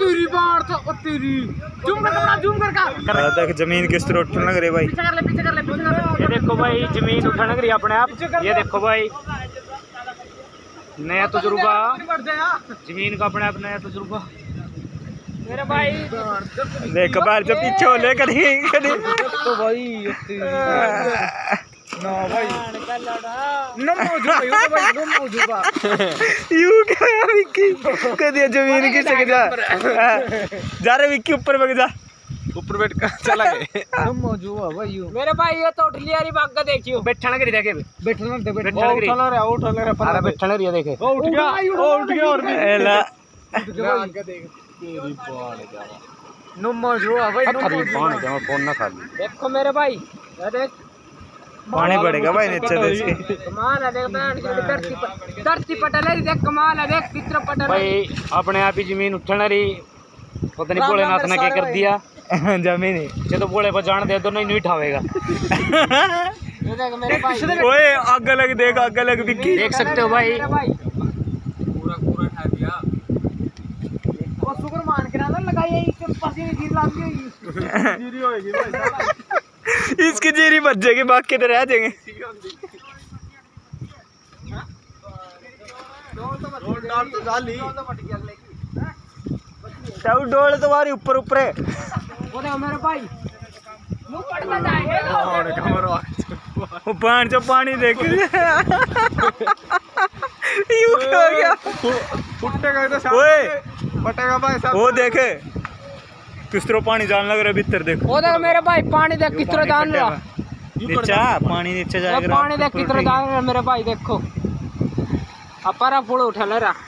तेरी बार था तेरी जूम कर देख जमीन किस तरह उठने लग रही भाई। पीछे कर ले ये देखो भाई जमीन उठने लग रही है अपने आप। ये देखो भाई नया तजुर्बा जमीन का अपने आप नया तजुर्बा मेरे भाई। देख बाहर जो पीछे हो ले कहीं तो भाई ना भाई यू क्या विक्की कदी जमीन की सक जा रे विक्की ऊपर बैठ जा ऊपर बैठ कर चला गए भाई मेरे भाई ये तो उठ लिया री बाग का देखियो बैठना करी देखे बैठना रे अरे बैठना री देखे उठ गया और भी एला तेरी बाण जा नुम्मो जुआ भाई नुम्मो बाण जा फोन ना खा ली। देखो मेरे भाई ये देख पानी बढ़ेगा भाई नीचे से इसके कमाल है देख धरती पटल है देख कमाल है देख चित्र पटल भाई अपने आप ही जमीन उठने रही पता नहीं भोलेनाथ ने क्या कर दिया जमीन ये तो बोले पर जान दे दो नहीं उठावेगा। ये देख मेरे भाई ओए आग लग देख आग लग विक्की देख सकते हो भाई पूरा उठा दिया और शुक्र मान के ना लगाई इसके पास ये जीर लाग गई जीरी होएगी भाई इसकी जीरी बच जाएगी बाकी तो रह जाएंगे। डोल तुम्हारी ऊपर ऊपर है मेरे भाई पानी जो पानी देख यू क्या हो गया ओए फटेगा भाई वो देखे किस तरह पानी जान लग रहा है भीतर देख वो देख मेरे भाई पानी देख किस तरह जान रहा नीचा पानी नीचे जाएगा पानी देख किस तरह जान रहा मेरे भाई देखो अब पारा फूल उठा ले रहा